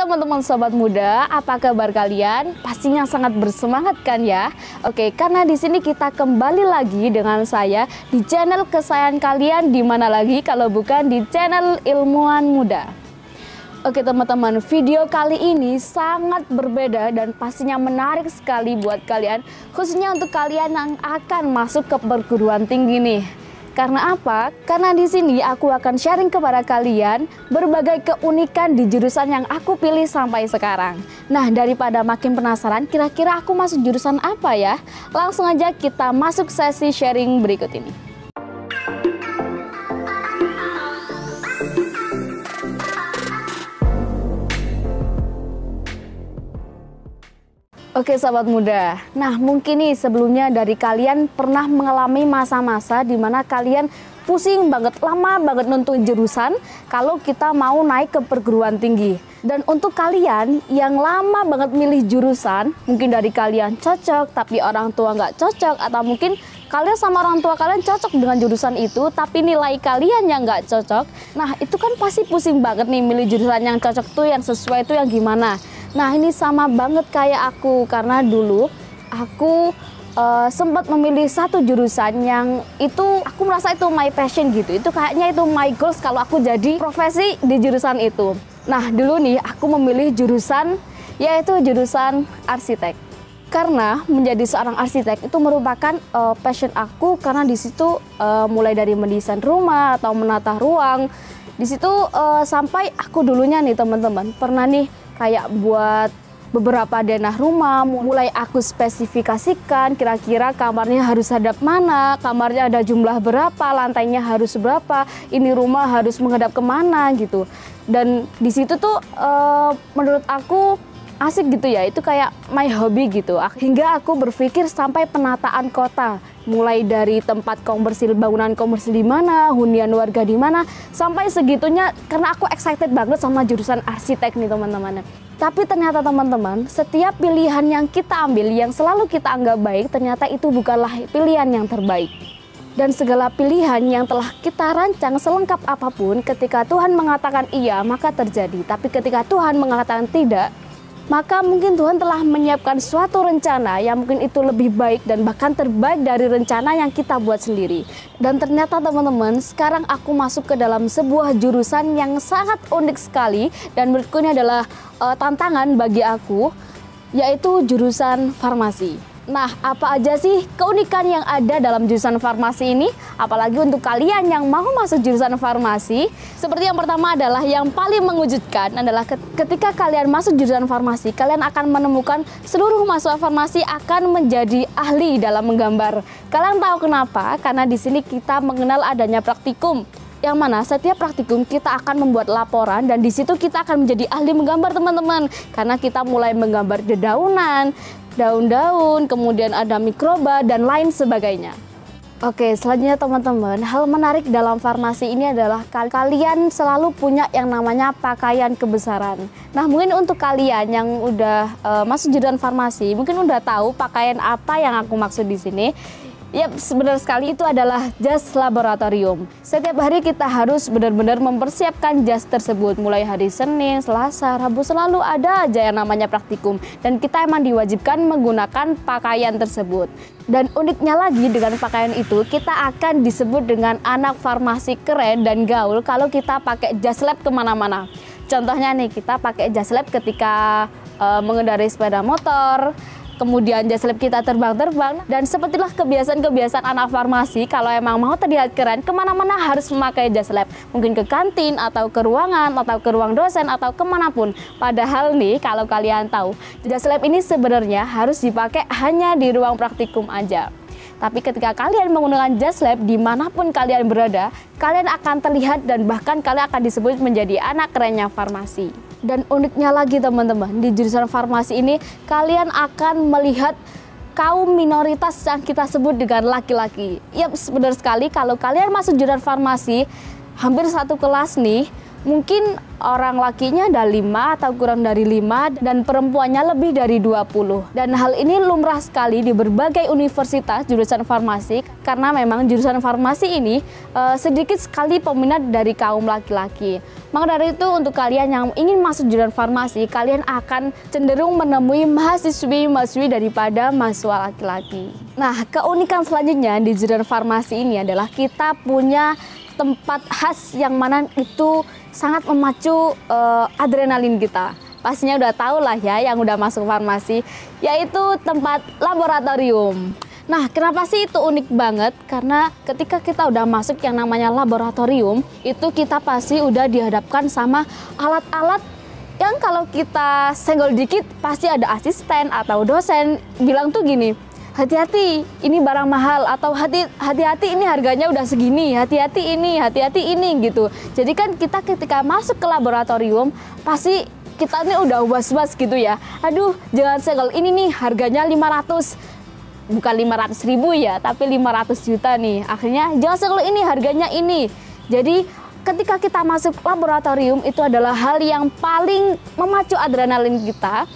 teman-teman sobat muda, apa kabar kalian? Pastinya sangat bersemangat kan ya? Oke, karena di sini kita kembali lagi dengan saya di channel kesayangan kalian, di mana lagi kalau bukan di channel Ilmuwan Muda. Oke teman-teman, video kali ini sangat berbeda dan pastinya menarik sekali buat kalian, khususnya untuk kalian yang akan masuk ke perguruan tinggi nih. Karena apa? Karena di sini aku akan sharing kepada kalian berbagai keunikan di jurusan yang aku pilih sampai sekarang. Nah, daripada makin penasaran, kira-kira aku masuk jurusan apa ya? Langsung aja kita masuk sesi sharing berikut ini. Oke sahabat muda, nah mungkin nih sebelumnya dari kalian pernah mengalami masa-masa di mana kalian pusing banget, lama banget nentuin jurusan kalau kita mau naik ke perguruan tinggi. Dan untuk kalian yang lama banget milih jurusan, mungkin dari kalian cocok tapi orang tua nggak cocok, atau mungkin kalian sama orang tua kalian cocok dengan jurusan itu tapi nilai kalian yang nggak cocok. Nah itu kan pasti pusing banget nih milih jurusan yang cocok tuh, yang sesuai tuh yang gimana. Nah ini sama banget kayak aku, karena dulu aku sempat memilih satu jurusan yang itu aku merasa itu my passion gitu. Itu kayaknya itu my goals kalau aku jadi profesi di jurusan itu. Nah dulu nih aku memilih jurusan yaitu jurusan arsitek. Karena menjadi seorang arsitek itu merupakan passion aku, karena di situ mulai dari mendesain rumah atau menata ruang. Di situ sampai aku dulunya nih teman-teman pernah nih kayak buat beberapa denah rumah, mulai aku spesifikasikan kira-kira kamarnya harus hadap mana, kamarnya ada jumlah berapa, lantainya harus berapa, ini rumah harus menghadap kemana gitu. Dan di situ tuh menurut aku asik gitu ya, itu kayak my hobby gitu. Hingga aku berpikir sampai penataan kota, mulai dari tempat komersil, bangunan komersil di mana, hunian warga di mana, sampai segitunya karena aku excited banget sama jurusan arsitek nih teman-teman. Tapi ternyata teman-teman, setiap pilihan yang kita ambil, yang selalu kita anggap baik, ternyata itu bukanlah pilihan yang terbaik. Dan segala pilihan yang telah kita rancang selengkap apapun, ketika Tuhan mengatakan iya, maka terjadi. Tapi ketika Tuhan mengatakan tidak, maka mungkin Tuhan telah menyiapkan suatu rencana yang mungkin itu lebih baik dan bahkan terbaik dari rencana yang kita buat sendiri. Dan ternyata teman-teman, sekarang aku masuk ke dalam sebuah jurusan yang sangat unik sekali, dan menurutku ini adalah tantangan bagi aku, yaitu jurusan farmasi. Nah, apa aja sih keunikan yang ada dalam jurusan farmasi ini? Apalagi untuk kalian yang mau masuk jurusan farmasi. Seperti yang pertama adalah yang paling mengejutkan adalah ketika kalian masuk jurusan farmasi, kalian akan menemukan seluruh mahasiswa farmasi akan menjadi ahli dalam menggambar. Kalian tahu kenapa? Karena di sini kita mengenal adanya praktikum. Yang mana setiap praktikum kita akan membuat laporan, dan di situ kita akan menjadi ahli menggambar teman-teman. Karena kita mulai menggambar dedaunan, daun-daun, kemudian ada mikroba dan lain sebagainya. Oke, selanjutnya teman-teman, hal menarik dalam farmasi ini adalah kalian selalu punya yang namanya pakaian kebesaran. Nah, mungkin untuk kalian yang udah masuk jurusan farmasi, mungkin udah tahu pakaian apa yang aku maksud di sini. Yap, benar sekali, itu adalah jas laboratorium. Setiap hari kita harus benar-benar mempersiapkan jas tersebut. Mulai hari Senin, Selasa, Rabu selalu ada aja yang namanya praktikum. Dan kita emang diwajibkan menggunakan pakaian tersebut. Dan uniknya lagi dengan pakaian itu, kita akan disebut dengan anak farmasi keren dan gaul kalau kita pakai jas lab kemana-mana. Contohnya nih, kita pakai jas lab ketika mengendarai sepeda motor, kemudian jas lab kita terbang-terbang. Dan sepertilah kebiasaan-kebiasaan anak farmasi, kalau emang mau terlihat keren, kemana-mana harus memakai jas lab. Mungkin ke kantin, atau ke ruangan, atau ke ruang dosen, atau kemanapun. Padahal nih, kalau kalian tahu, jas lab ini sebenarnya harus dipakai hanya di ruang praktikum aja. Tapi ketika kalian menggunakan jas lab dimanapun kalian berada, kalian akan terlihat dan bahkan kalian akan disebut menjadi anak kerennya farmasi. Dan uniknya lagi teman-teman, di jurusan farmasi ini kalian akan melihat kaum minoritas yang kita sebut dengan laki-laki. Yap, benar sekali, kalau kalian masuk jurusan farmasi, hampir satu kelas nih, Mungkin orang lakinya ada 5 atau kurang dari 5 dan perempuannya lebih dari 20. Dan hal ini lumrah sekali di berbagai universitas jurusan farmasi karena memang jurusan farmasi ini sedikit sekali peminat dari kaum laki-laki. Maka dari itu untuk kalian yang ingin masuk jurusan farmasi, kalian akan cenderung menemui mahasiswi-mahasiswi daripada mahasiswa laki-laki. Nah, keunikan selanjutnya di jurusan farmasi ini adalah kita punya tempat khas yang mana itu sangat memacu adrenalin kita. Pastinya udah tahu lah ya yang udah masuk farmasi, yaitu tempat laboratorium. Nah, kenapa sih itu unik banget? Karena ketika kita udah masuk yang namanya laboratorium, itu kita pasti udah dihadapkan sama alat-alat yang kalau kita senggol dikit pasti ada asisten atau dosen bilang tuh gini, hati-hati ini barang mahal, atau hati-hati ini harganya udah segini, hati-hati ini gitu. Jadi kan kita ketika masuk ke laboratorium pasti kita ini udah was-was gitu ya. Aduh, jangan senggol ini nih harganya 500. Bukan 500.000 ya, tapi 500 juta nih. Akhirnya jangan senggol ini harganya ini. Jadi ketika kita masuk laboratorium itu adalah hal yang paling memacu adrenalin kita.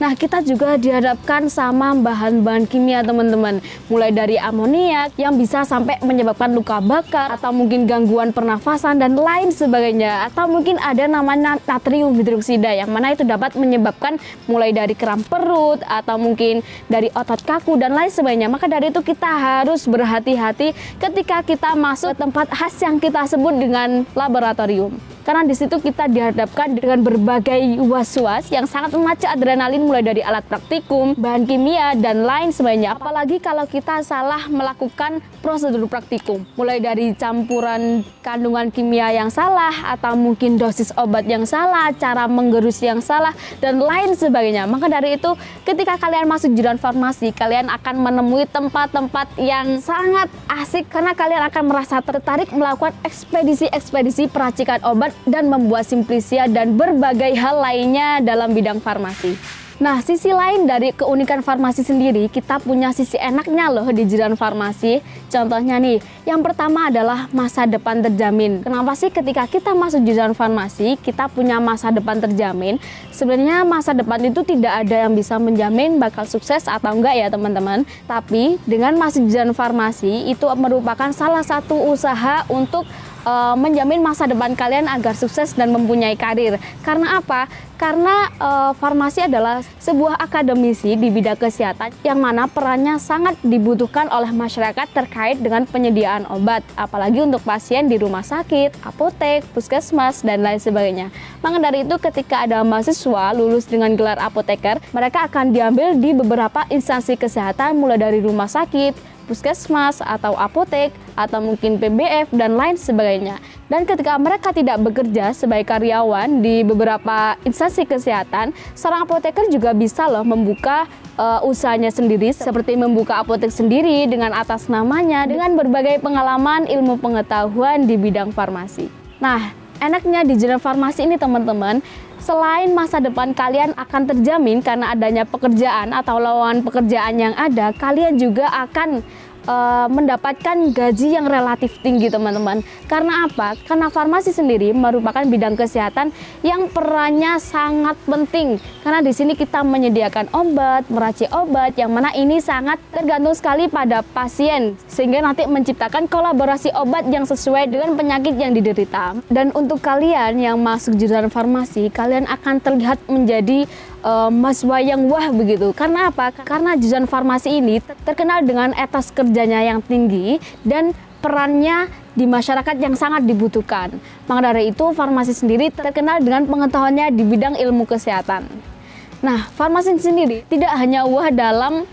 Nah, kita juga dihadapkan sama bahan-bahan kimia teman-teman. Mulai dari amoniak yang bisa sampai menyebabkan luka bakar atau mungkin gangguan pernafasan dan lain sebagainya. Atau mungkin ada namanya natrium hidroksida yang mana itu dapat menyebabkan mulai dari kram perut atau mungkin dari otot kaku dan lain sebagainya. Maka dari itu kita harus berhati-hati ketika kita masuk ke tempat khas yang kita sebut dengan laboratorium. Karena di situ kita dihadapkan dengan berbagai was-was yang sangat memacu adrenalin mulai dari alat praktikum, bahan kimia, dan lain sebagainya. Apalagi kalau kita salah melakukan prosedur praktikum. Mulai dari campuran kandungan kimia yang salah, atau mungkin dosis obat yang salah, cara menggerus yang salah, dan lain sebagainya. Maka dari itu, ketika kalian masuk jurusan farmasi, kalian akan menemui tempat-tempat yang sangat asik karena kalian akan merasa tertarik melakukan ekspedisi-ekspedisi peracikan obat dan membuat simplisia dan berbagai hal lainnya dalam bidang farmasi. Nah, sisi lain dari keunikan farmasi sendiri, kita punya sisi enaknya loh di jurusan farmasi. Contohnya nih, yang pertama adalah masa depan terjamin. Kenapa sih ketika kita masuk jurusan farmasi, kita punya masa depan terjamin? Sebenarnya masa depan itu tidak ada yang bisa menjamin bakal sukses atau enggak ya teman-teman. Tapi dengan masuk jurusan farmasi, itu merupakan salah satu usaha untuk menjamin masa depan kalian agar sukses dan mempunyai karir. Karena apa? Karena farmasi adalah sebuah akademisi di bidang kesehatan yang mana perannya sangat dibutuhkan oleh masyarakat terkait dengan penyediaan obat, apalagi untuk pasien di rumah sakit, apotek, puskesmas, dan lain sebagainya. Maka dari itu ketika ada mahasiswa lulus dengan gelar apoteker, mereka akan diambil di beberapa instansi kesehatan mulai dari rumah sakit, puskesmas atau apotek atau mungkin PBF dan lain sebagainya. Dan ketika mereka tidak bekerja sebagai karyawan di beberapa instansi kesehatan, seorang apoteker juga bisa loh membuka usahanya sendiri, seperti membuka apotek sendiri dengan atas namanya dengan berbagai pengalaman ilmu pengetahuan di bidang farmasi. Nah, enaknya di jurusan farmasi ini teman-teman, selain masa depan kalian akan terjamin karena adanya pekerjaan atau lowongan pekerjaan yang ada, kalian juga akan mendapatkan gaji yang relatif tinggi teman-teman. Karena apa? Karena farmasi sendiri merupakan bidang kesehatan yang perannya sangat penting. Karena di sini kita menyediakan obat, meracik obat, yang mana ini sangat tergantung sekali pada pasien, sehingga nanti menciptakan kolaborasi obat yang sesuai dengan penyakit yang diderita. Dan untuk kalian yang masuk jurusan farmasi, kalian akan terlihat menjadi mahasiswa yang wah begitu. Karena apa? Karena jurusan farmasi ini terkenal dengan etos kerjanya yang tinggi dan perannya di masyarakat yang sangat dibutuhkan. Maka dari itu farmasi sendiri terkenal dengan pengetahuannya di bidang ilmu kesehatan. Nah, farmasi sendiri tidak hanya wah dalam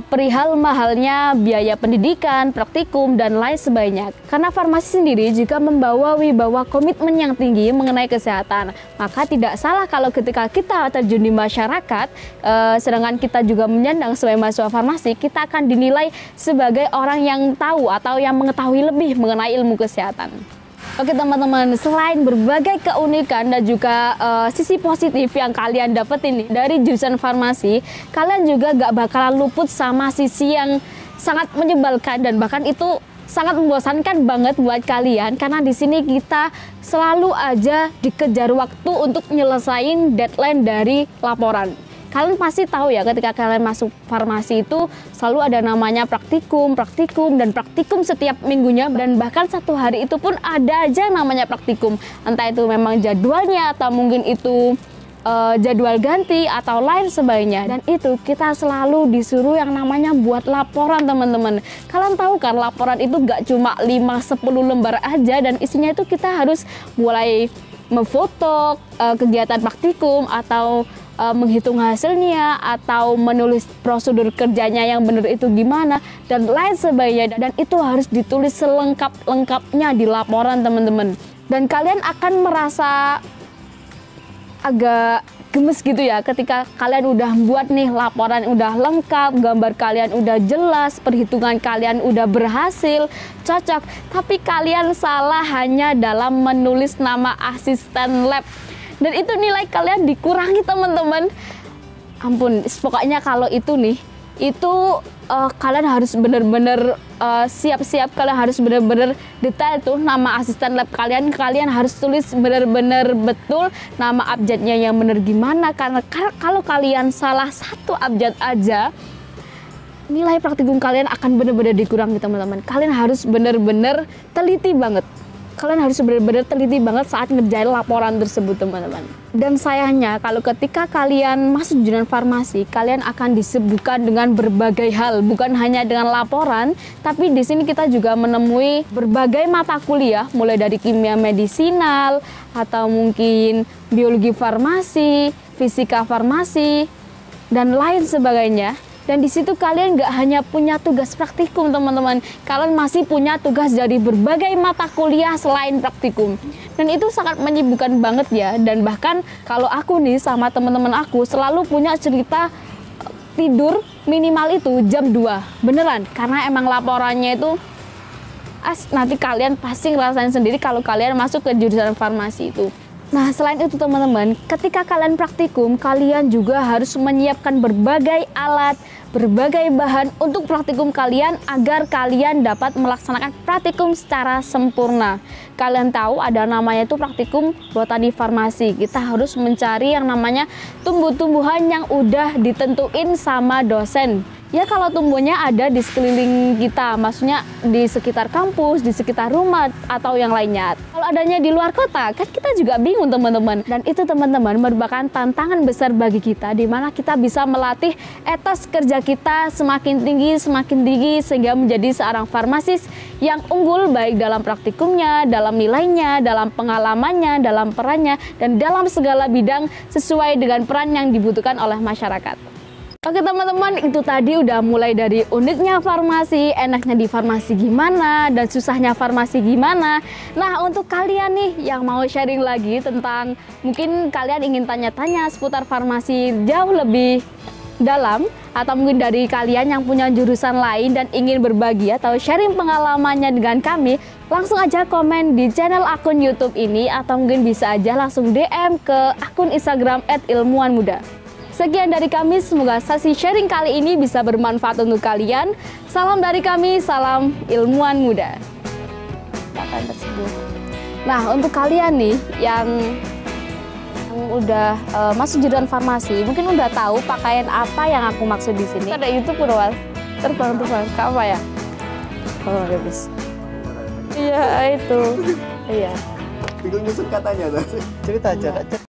perihal mahalnya biaya pendidikan, praktikum, dan lain sebagainya. Karena farmasi sendiri juga membawa wibawa komitmen yang tinggi mengenai kesehatan. Maka tidak salah kalau ketika kita terjun di masyarakat, sedangkan kita juga menyandang sebagai mahasiswa farmasi, kita akan dinilai sebagai orang yang tahu atau yang mengetahui lebih mengenai ilmu kesehatan. Oke teman-teman, selain berbagai keunikan dan juga sisi positif yang kalian dapetin nih dari jurusan farmasi, kalian juga gak bakalan luput sama sisi yang sangat menyebalkan dan bahkan itu sangat membosankan banget buat kalian karena di sini kita selalu aja dikejar waktu untuk nyelesain deadline dari laporan. Kalian pasti tahu ya, ketika kalian masuk farmasi itu selalu ada namanya praktikum dan praktikum setiap minggunya, dan bahkan satu hari itu pun ada aja namanya praktikum. Entah itu memang jadwalnya atau mungkin itu jadwal ganti atau lain sebagainya. Dan itu kita selalu disuruh yang namanya buat laporan, teman-teman. Kalian tahu kan, laporan itu gak cuma 5-10 lembar aja, dan isinya itu kita harus mulai memfoto kegiatan praktikum atau menghitung hasilnya atau menulis prosedur kerjanya yang benar itu gimana dan lain sebagainya, dan itu harus ditulis selengkap-lengkapnya di laporan, teman-teman. Dan kalian akan merasa agak gemes gitu ya ketika kalian udah buat nih laporan udah lengkap, gambar kalian udah jelas, perhitungan kalian udah berhasil, cocok, tapi kalian salah hanya dalam menulis nama asisten lab, dan itu nilai kalian dikurangi, teman-teman. Ampun, pokoknya kalau itu nih, itu kalian harus bener-bener siap-siap, kalian harus bener-bener detail tuh nama asisten lab kalian harus tulis bener-bener betul nama abjadnya yang bener gimana, karena kalau kalian salah satu abjad aja, nilai praktikum kalian akan bener-bener dikurangi, teman-teman. Kalian harus bener-bener teliti banget. Kalian harus benar-benar teliti banget saat ngerjain laporan tersebut, teman-teman. Dan sayangnya kalau ketika kalian masuk jurusan farmasi, kalian akan disibukkan dengan berbagai hal, bukan hanya dengan laporan, tapi di sini kita juga menemui berbagai mata kuliah, mulai dari kimia medisinal atau mungkin biologi farmasi, fisika farmasi, dan lain sebagainya. Dan di situ kalian nggak hanya punya tugas praktikum, teman-teman, kalian masih punya tugas dari berbagai mata kuliah selain praktikum. Dan itu sangat menyibukkan banget ya. Dan bahkan kalau aku nih sama teman-teman aku selalu punya cerita tidur minimal itu jam 2. Beneran, karena emang laporannya itu nanti kalian pasti ngerasain sendiri kalau kalian masuk ke jurusan farmasi itu. Nah, selain itu, teman-teman, ketika kalian praktikum, kalian juga harus menyiapkan berbagai alat, berbagai bahan untuk praktikum kalian agar kalian dapat melaksanakan praktikum secara sempurna. Kalian tahu ada namanya itu praktikum botani farmasi. Kita harus mencari yang namanya tumbuh-tumbuhan yang udah ditentuin sama dosen. Ya, kalau tumbuhnya ada di sekeliling kita, maksudnya di sekitar kampus, di sekitar rumah, atau yang lainnya. Kalau adanya di luar kota, kan kita juga bingung, teman-teman. Dan itu, teman-teman, merupakan tantangan besar bagi kita, di mana kita bisa melatih etos kerja kita semakin tinggi, sehingga menjadi seorang farmasis yang unggul, baik dalam praktikumnya, dalam nilainya, dalam pengalamannya, dalam perannya, dan dalam segala bidang sesuai dengan peran yang dibutuhkan oleh masyarakat. Oke, teman-teman, itu tadi udah mulai dari uniknya farmasi, enaknya di farmasi gimana, dan susahnya farmasi gimana. Nah, untuk kalian nih yang mau sharing lagi tentang, mungkin kalian ingin tanya-tanya seputar farmasi jauh lebih dalam, atau mungkin dari kalian yang punya jurusan lain dan ingin berbagi atau sharing pengalamannya dengan kami, langsung aja komen di channel akun YouTube ini, atau mungkin bisa aja langsung DM ke akun Instagram @ilmuanmuda. Sekian dari kami, semoga sesi sharing kali ini bisa bermanfaat untuk kalian. Salam dari kami, salam ilmuwan muda. Nah, untuk kalian nih yang udah masuk jurusan farmasi, mungkin udah tahu pakaian apa yang aku maksud di sini. Ada YouTube udah terbang apa ya? Oh, habis. Iya, itu. Iya. Bingung nyusun katanya. Cerita aja.